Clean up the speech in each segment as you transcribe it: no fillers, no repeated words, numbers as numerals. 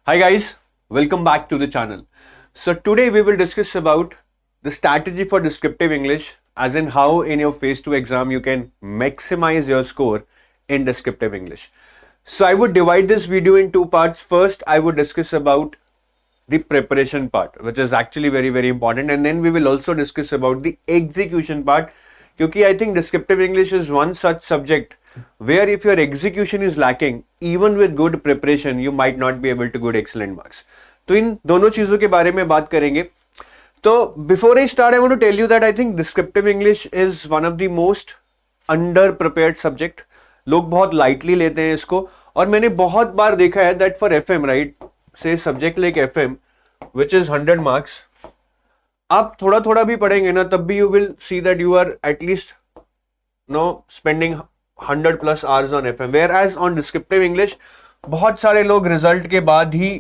Hi guys, welcome back to the channel. So today we will discuss about the strategy for descriptive English, as in how in your phase 2 exam you can maximize your score in descriptive English. So I would divide this video in two parts. First, I would discuss about the preparation part, which is actually very important, and then we will also discuss about the execution part, because I think descriptive English is one such subject where if your execution is lacking, even with good preparation you might not be able to get excellent marks. तो इन दोनों चीजों के बारे में बात करेंगे. तो before I start I want to tell you that I think descriptive English is one of the most under prepared subject. लोग बहुत लाइटली लेते हैं इसको, और मैंने बहुत बार देखा है दैट फॉर एफएम, राइट, से subject like FM which is 100 marks, आप थोड़ा थोड़ा भी पढ़ेंगे ना तब भी you will see that you are at least no spending 100 plus hours on FM. Whereas on descriptive English बहुत सारे लोग रिजल्ट के बाद ही,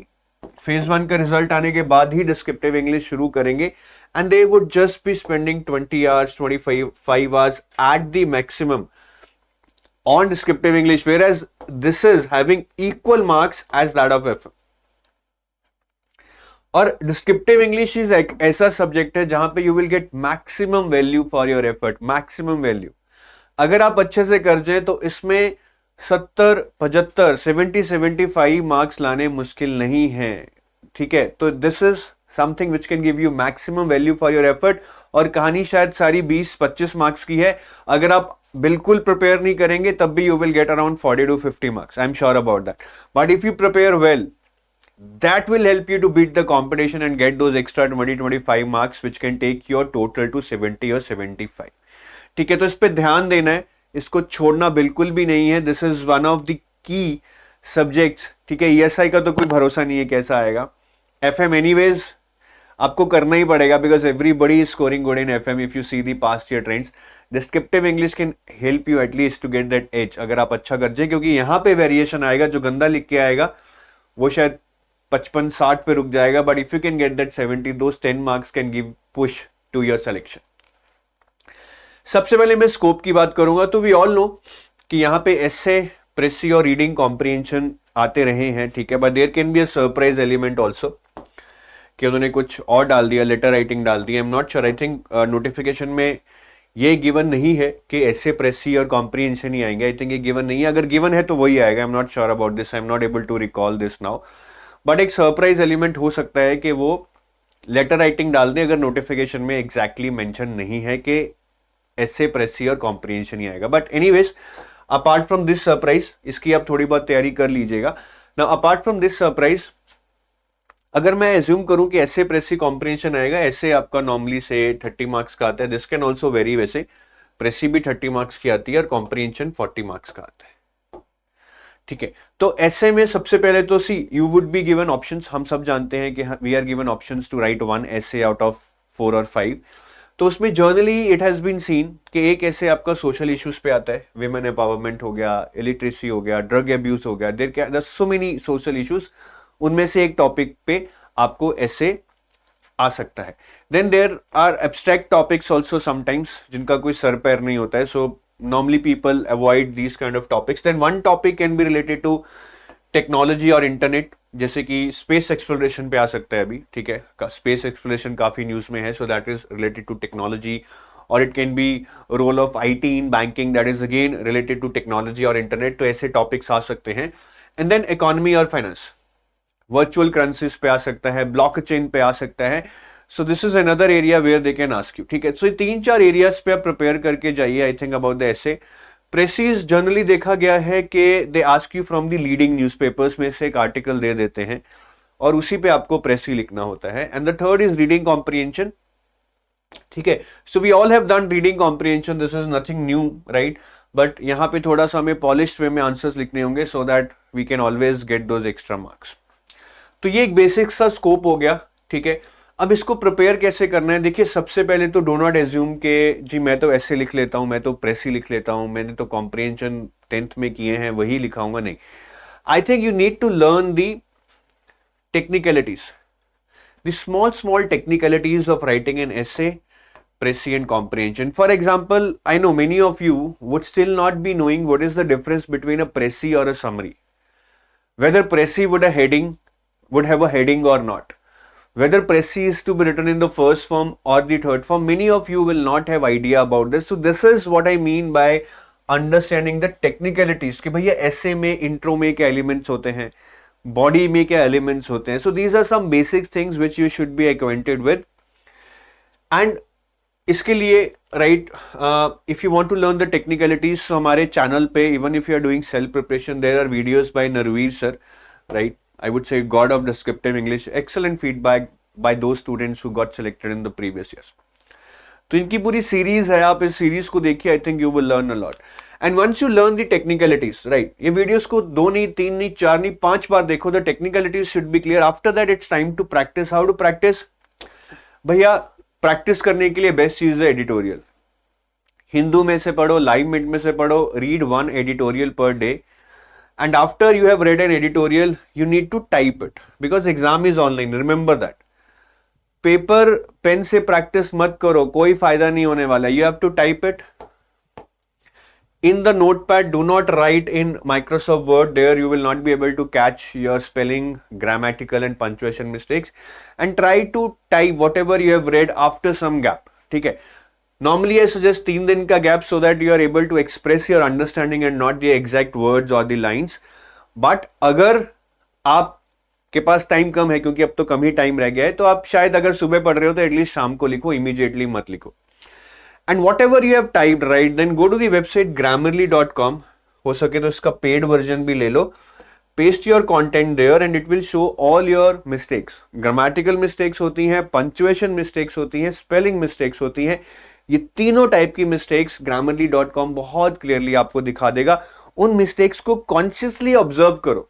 फेज 1 का रिजल्ट आने के बाद ही डिस्क्रिप्टिव इंग्लिश शुरू करेंगे, and they would just be spending 20 hours 25 hours at the maximum on descriptive English, whereas this is having equal marks as that of FM. और descriptive English is एक ऐसा subject है जहां पे you will get maximum value for your effort, maximum value. अगर आप अच्छे से कर जाए तो इसमें 70, 75, 70, 75 मार्क्स लाने मुश्किल नहीं है. ठीक है, तो this is something which can give you maximum value for your effort. और कहानी शायद सारी 20-25 मार्क्स की है. अगर आप बिल्कुल प्रिपेयर नहीं करेंगे तब भी you will get around 40 to 50 marks. I am sure about that. But if you prepare well, that will help you to beat the competition and get those extra 20-25 marks which can take your total to 70 or 75. ठीक है, तो इस पे ध्यान देना है, इसको छोड़ना बिल्कुल भी नहीं है. This is one of the key subjects. ठीक है, ईएसआई का तो कोई भरोसा नहीं है कैसा आएगा. एफएम एनीवेज आपको करना ही पड़ेगा because everybody is scoring good in FM if you see the past year trends. Descriptive English can help you at least to get that edge अगर आप अच्छा कर जाए, क्योंकि यहाँ पे वेरिएशन आएगा. जो गंदा लिख के आएगा वो शायद 55-60 पे रुक जाएगा, but if you can get that 70, those 10 marks can give push to your selection. सबसे पहले मैं स्कोप की बात करूंगा. तो वी ऑल नो कि यहाँ पे एसे, प्रेसी और रीडिंग कॉम्प्रिहेंशन आते रहे हैं. ठीक है, but there can be a surprise element also कि उन्होंने कुछ और डाल दिया, लेटर राइटिंग डाल दी. I am not sure, I think notification में ये गिवन नहीं है कि ऐसे, प्रेसी और कॉम्प्रिहेंशन ही आएंगे. आई थिंक ये गिवन नहीं है. अगर गिवन है तो वही आएगा. I am not sure about this, I am not able to recall this now. But एक सरप्राइज एलिमेंट हो सकता है कि वो लेटर राइटिंग डाल दें अगर नोटिफिकेशन में एग्जैक्टली मेंशन नहीं है कि ऐसे, प्रेसी और कॉम्प्रिहेंशन ही आएगा. But anyways, apart from this surprise, इसकी आप थोड़ी बहुत तैयारी कर लीजिएगा. Now apart from this surprise, अगर मैं एज्यूम करूं कि ऐसे, प्रेसी, कॉम्प्रिहेंशन आएगा, ऐसे आपका नॉर्मली से 30 मार्क्स का आता है. This can also very. वैसे प्रेसी भी 30 मार्क्स की आती है और कॉम्प्रिहेंशन 40 मार्क्स का आता है. ठीक है, तो ऐसे में सबसे पहले तो see you would be given options. हम सब जानते हैं कि we are given options to write 1 essay out of 4 और 5. तो उसमें generally it has been seen कि एक ऐसे आपका सोशल इश्यूज पे आता है. विमेन एम्पावरमेंट हो गया, इलिटरेसी हो गया, ड्रग एब्यूज हो गया, there so many social issues. उनमें से एक टॉपिक पे आपको ऐसे आ सकता है. Then there are abstract topics also sometimes जिनका कोई सर पैर नहीं होता है. सो normally people avoid these kind of topics. Then one topic can be related to technology और internet, जैसे कि space exploration पे आ सकता है अभी. ठीक है, space exploration काफी न्यूज में है, so that is related to technology. और it can be role of IT in banking, that is again related to technology और internet. तो ऐसे टॉपिक्स आ सकते हैं. And then economy और finance, virtual currencies पे आ सकता है, blockchain पे आ सकता है. So this is another area where they can ask you. ठीक है, सो 3-4 एरियाज पे आप प्रिपेयर करके जाइए. I think about the essay. Precis generally देखा गया है कि they ask you from the leading newspapers में से एक आर्टिकल दे देते हैं और उसी पे आपको प्रेसी लिखना होता है. And the third is reading comprehension. ठीक है, so we all have done reading comprehension, this is nothing new, right. But यहाँ पे थोड़ा सा हमें पॉलिश्ड वे में आंसर्स लिखने होंगे so that we can always get those extra marks. तो ये एक बेसिक सा स्कोप हो गया. ठीक है, अब इसको प्रिपेयर कैसे करना है. देखिए, सबसे पहले तो डो नॉट एज्यूम के जी मैं तो ऐसे लिख लेता हूं, मैं तो प्रेसी लिख लेता हूं, मैंने तो कॉम्प्रिहेंशन 10th में किए हैं वही लिखाऊंगा. नहीं, I think you need to learn the technicalities, the small technicalities of writing an essay, precis and comprehension. For example, I know many of you would still not be knowing what is the difference between a precis और a summary. Whether precis would a heading would have a heading or not. Whether Pressy is to be written in the first form or the third form, many of you will not have idea about this. So this is what I mean by understanding the technicalities कि भैया essay में intro में क्या elements होते हैं, body में क्या elements होते हैं. So these are some basic things which you should be acquainted with. And इसके लिए right, if you want to learn the technicalities, so हमारे channel पे even if you are doing self preparation, there are videos by Narveer sir, right? I would say god of descriptive English, excellent feedback by those students who got selected in the previous years. तो इनकी पूरी series है, आप इस series को देखिए, I think you will learn a lot. And once you learn the technicalities, right, ये videos को 2 नहीं 3 नहीं 4 नहीं 5 बार देखो. The technicalities should be clear. After that it's time to practice. How to practice? भैया प्रैक्टिस करने के लिए बेस्ट चीज है एडिटोरियल. हिंदू में से पढ़ो, लाइव मिट में से पढ़ो, read 1 editorial per day. And after you have read an editorial, you need to type it because exam is online. Remember that. Paper pen से प्रैक्टिस मत करो, कोई फायदा नहीं होने वाला. You have to type it in the notepad. Do not write in Microsoft Word. There you will not be able to catch your spelling, grammatical and punctuation mistakes. And try to type whatever you have read after some gap. ठीक है. Normally I suggest 3 दिन का gap so that you are able to express your understanding and not the exact words or the lines. But अगर आपके पास time कम है, क्योंकि अब तो कम ही टाइम रह गया है, तो आप शायद अगर सुबह पढ़ रहे हो तो एटलीस्ट शाम को लिखो, इमीडिएटली मत लिखो. And whatever you have typed, right, then go to the website grammarly.com. हो सके तो इसका पेड वर्जन भी ले लो. Paste your content there and it will show all your mistakes. Grammatical mistakes होती हैं, punctuation mistakes होती हैं, spelling mistakes होती हैं. ये तीनों टाइप की मिस्टेक्स grammarly.com बहुत क्लियरली आपको दिखा देगा. उन मिस्टेक्स को कॉन्शियसली ऑब्जर्व करो.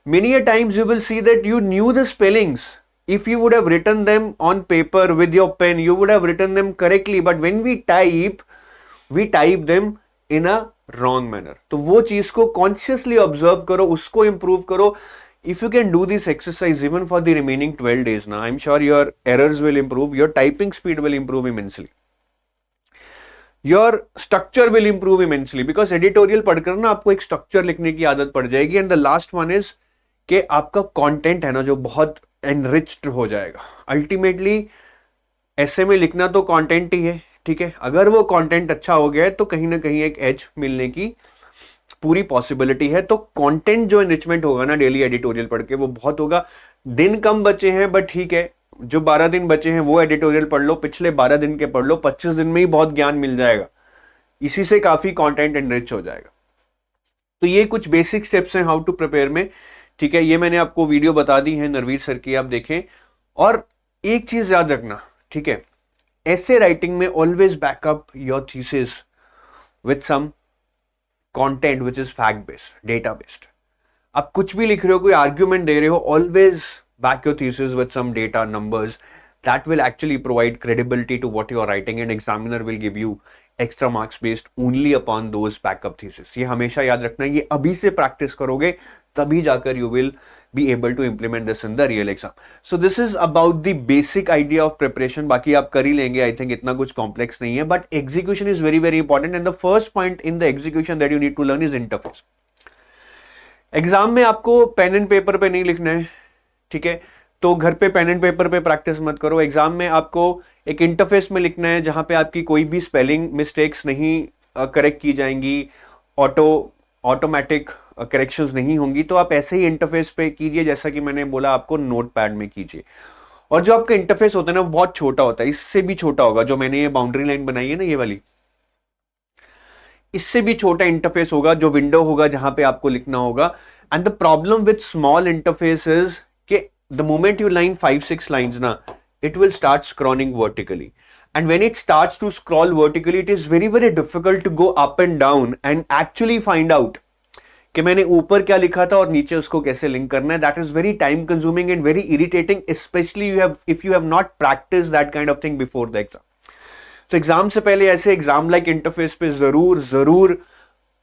Many a times you will see that you knew the spellings. If you would have written them on paper with your pen, you would have written them correctly. But when we type them in a wrong manner. तो वो चीज को consciously observe करो, उसको improve करो. If you can do this exercise even for the remaining 12 days now, I'm sure your errors will improve, your typing speed will improve immensely. Your structure will improve immensely because editorial पढ़कर ना आपको एक structure लिखने की आदत पड़ जाएगी. And the last one is कि आपका content है ना जो बहुत enriched हो जाएगा. Ultimately ऐसे में लिखना तो content ही है, ठीक है. अगर वो कंटेंट अच्छा हो गया है तो कहीं ना कहीं एक एज मिलने की पूरी पॉसिबिलिटी है. तो कंटेंट जो एनरिचमेंट होगा ना डेली एडिटोरियल पढ़ के, वो बहुत होगा. दिन कम बचे हैं बट ठीक है, जो 12 दिन बचे हैं वो एडिटोरियल पढ़ लो, पिछले 12 दिन के पढ़ लो, 25 दिन में ही बहुत ज्ञान मिल जाएगा. इसी से काफी कंटेंट एनरिच हो जाएगा. तो ये कुछ बेसिक स्टेप्स हैं हाउ टू प्रिपेयर में, ठीक है. ये मैंने आपको वीडियो बता दी है नरवीर सर की, आप देखें. और एक चीज याद रखना, ठीक है, essay writing में always back up your thesis with some content which is fact based, data based. आप कुछ भी लिख रहे हो, कोई argument दे रहे हो, always back your thesis with some data, numbers. That will actually provide credibility to what you are writing and examiner will give you extra marks based only upon those backup thesis. ये हमेशा याद रखना, ये अभी से practice करोगे तभी जाकर you will be able to implement this in the real exam. So this is about the basic idea of preparation. बाकी आप कर ही लेंगे, I think इतना कुछ complex नहीं है, but execution is very very important and the first point in the execution that you need to learn is interface. Exam में आपको पेन एंड पेपर पे नहीं लिखना है, ठीक है, तो घर पे पेन एंड पेपर पे प्रैक्टिस मत करो. एग्जाम में आपको एक इंटरफेस में लिखना है जहां पे आपकी कोई भी स्पेलिंग मिस्टेक्स नहीं करेक्ट की जाएंगी, ऑटोमेटिक करेक्शंस नहीं होंगी. तो आप ऐसे ही इंटरफेस पे कीजिए जैसा कि मैंने बोला, आपको नोटपैड में कीजिए. और जो आपका इंटरफेस होता है ना वो बहुत छोटा होता है, इससे भी छोटा होगा. जो मैंने ये बाउंड्री लाइन बनाई है ना ये वाली, इससे भी छोटा इंटरफेस होगा, जो विंडो होगा जहां पे आपको लिखना होगा. And the problem with small interface is कि the moment you line 5-6 lines ना, it will start scrolling vertically, and when it starts to scroll vertically it is very very difficult to go up and down and actually find out कि मैंने ऊपर क्या लिखा था और नीचे उसको कैसे लिंक करना है. that is very time consuming and very irritating, especially if you have not practiced that kind of thing before the exam. तो एग्जाम से पहले ऐसे एग्जाम लाइक इंटरफेस पे जरूर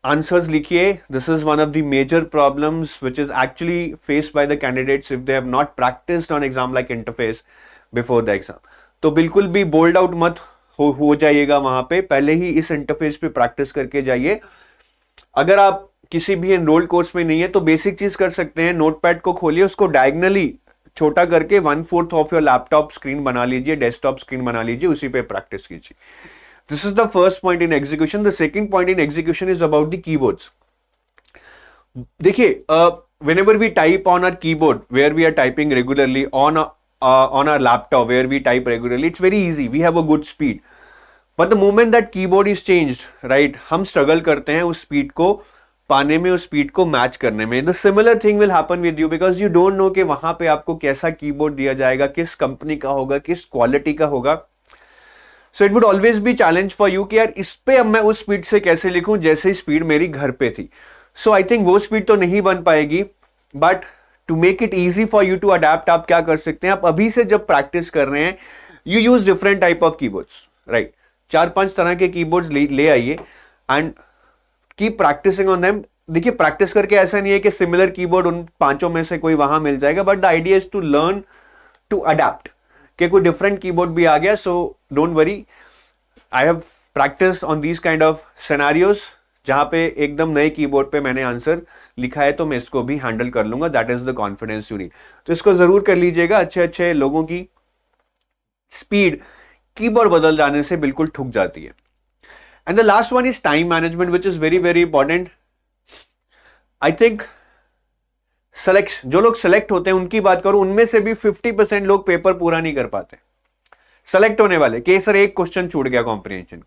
आंसर्स लिखिए. This is one of the major problems which is actually faced by the candidates if they have not practiced on exam like interface before the exam. तो बिल्कुल भी bold out मत हो जाइएगा वहां पे, पहले ही इस इंटरफेस पे प्रैक्टिस करके जाइए. अगर आप किसी भी एनरोल्ड कोर्स में नहीं है तो बेसिक चीज कर सकते हैं, नोटपैड को खोलिए, उसको डायगनली छोटा करके 1/4 ऑफ योर लैपटॉप स्क्रीन बना लीजिए, डेस्कटॉप स्क्रीन बना लीजिए, उसी पे प्रैक्टिस कीजिए। This is the first point in execution. The second point in execution is about the keyboards. देखिए, whenever we type on our keyboard where we are typing regularly on our laptop where we type regularly, it's very easy, we have a good speed, but the moment that keyboard is changed, right, हम struggle करते हैं उस speed को पाने में, उस speed को match करने में। The similar thing will happen with you because you don't know कि वहां पे आपको कैसा keyboard दिया जाएगा, किस कंपनी का होगा, किस क्वालिटी का होगा। So it would always be challenge for you कि यार इस पे अब मैं उस स्पीड से कैसे लिखूं जैसे स्पीड मेरी घर पे थी। सो आई थिंक वो स्पीड तो नहीं बन पाएगी, but to make it easy for you to adapt आप क्या कर सकते हैं, आप अभी से जब प्रैक्टिस कर रहे हैं you use different type of keyboards, right. 4-5 तरह के कीबोर्ड्स ले आइए and keep practicing on them. देखिए, प्रैक्टिस करके ऐसा नहीं है कि सिमिलर कीबोर्ड उन 5 में से कोई वहां मिल जाएगा, but the idea is to learn to adapt कि कोई डिफरेंट कीबोर्ड भी आ गया, so don't worry. I have practice on these kind of scenarios जहां पे एकदम नए कीबोर्ड पे मैंने आंसर लिखा है, तो मैं इसको भी हैंडल कर लूंगा। That is the confidence you need. तो इसको जरूर कर लीजिएगा। अच्छे अच्छे लोगों की स्पीड कीबोर्ड बदल जाने से बिल्कुल ठुक जाती है। And the last one is time management, which is very very important. I think जो लोग सेलेक्ट होते हैं उनकी बात करूं, उनमें से भी 50% लोग पेपर पूरा नहीं कर पाते सेलेक्ट होने वाले, कि सर एक क्वेश्चन छूट गया कॉम्प्रिहेंशन।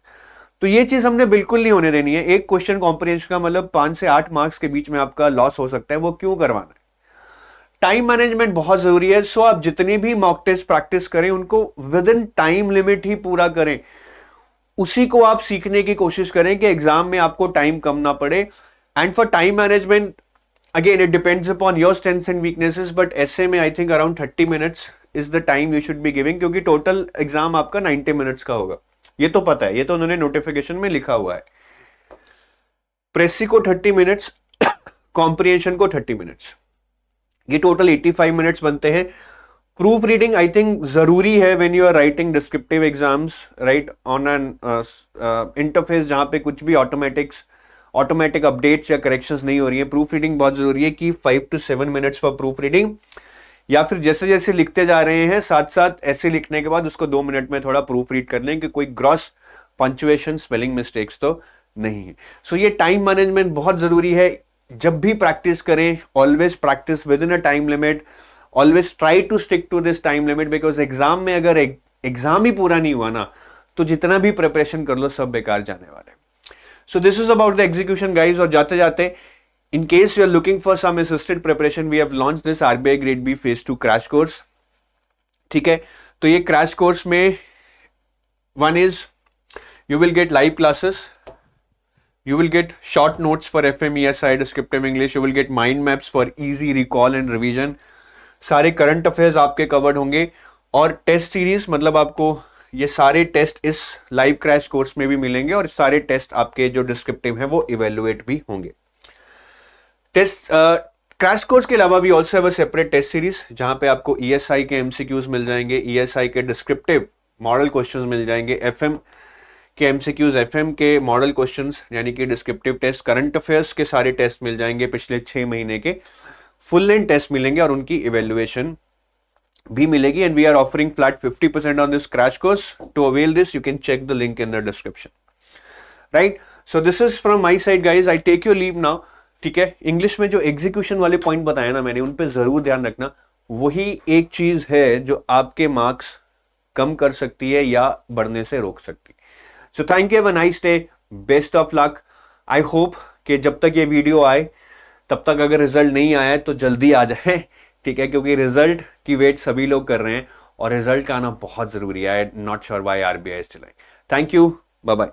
तो ये चीज हमने बिल्कुल नहीं होने देनी है। एक क्वेश्चन कॉम्प्रिहेंशन का मतलब 5 से 8 मार्क्स के बीच में आपका लॉस हो सकता है, वो क्यों करवाना है। टाइम मैनेजमेंट बहुत जरूरी है। सो आप जितनी भी मॉक टेस्ट प्रैक्टिस करें उनको विद इन टाइम लिमिट ही पूरा करें, उसी को आप सीखने की कोशिश करें कि एग्जाम में आपको टाइम कम ना पड़े। And for time management again it depends upon your strengths and weaknesses, but ऐसे में I think around 30 minutes is the time you should be giving, क्योंकि टोटल एग्जाम आपका 90 मिनट्स का होगा। ये तो पता है, ये तो उन्होंने नोटिफिकेशन में लिखा हुआ है। प्रेसी को 30 मिनट्स, कॉम्प्रिहेंशन को 30 मिनट्स, ये टोटल 85 मिनट्स बनते हैं। प्रूफ रीडिंग आई थिंक जरूरी है when you are writing descriptive exams, right, on an interface जहां पे कुछ भी ऑटोमेटिक अपडेट्स या करेक्शंस नहीं हो रही है। प्रूफ रीडिंग बहुत जरूरी है कि 5 to 7 minutes for proof reading, या फिर जैसे जैसे लिखते जा रहे हैं साथ साथ ऐसे लिखने के बाद उसको 2 मिनट में थोड़ा प्रूफ रीड कर लें कि कोई ग्रॉस पंक्चुएशन स्पेलिंग मिस्टेक्स तो नहीं है। सो ये टाइम मैनेजमेंट बहुत जरूरी है। जब भी प्रैक्टिस करें, always practice with in a time limit, always try to stick to this time limit, because exam में अगर एग्जाम ही पूरा नहीं हुआ ना तो जितना भी प्रिपरेशन कर लो सब बेकार जाने वाले। सो this is about the execution guys. और जाते जाते, in case you are looking for some assisted preparation, we have launched this RBI Grade B Phase 2 crash course. ठीक है, तो ये crash course में one is you will get live classes, you will get short notes for FM, ESI, descriptive English, you will get mind maps for easy recall and revision, सारे current affairs आपके covered होंगे, और test series, मतलब आपको ये सारे test इस live crash course में भी मिलेंगे, और सारे टेस्ट आपके जो डिस्क्रिप्टिव हैं वो इवेल्युएट भी होंगे। टेस्ट क्रैश कोर्स के अलावा भी also have a separate test series जहां पे आपको ESI के MCQs मिल जाएंगे, ESI के डिस्क्रिप्टिव मॉडल क्वेश्चंस मिल जाएंगे, FM के MCQs, FM के मॉडल क्वेश्चंस यानी कि डिस्क्रिप्टिव टेस्ट, करंट अफेयर्स के सारे टेस्ट मिल जाएंगे, पिछले 6 महीने के फुल लेंथ टेस्ट मिलेंगे और उनकी इवेल्युएशन भी मिलेगी। And we are offering flat 50% on this crash course. To avail this you can check the link in the description, right. So this is from my side guys, I take your leave now. ठीक है, English में जो execution वाले point बताया ना मैंने, उन पे जरूर ध्यान रखना। वही एक चीज है जो आपके मार्क्स कम कर सकती है या बढ़ने से रोक सकती है। So thank you, have a nice day, best of luck. I hope कि जब तक ये वीडियो आए तब तक अगर रिजल्ट नहीं आया है तो जल्दी आ जाए, ठीक है, क्योंकि रिजल्ट की वेट सभी लोग कर रहे हैं और रिजल्ट का आना बहुत जरूरी है। Not sure why RBI is delaying. Thank you, bye bye.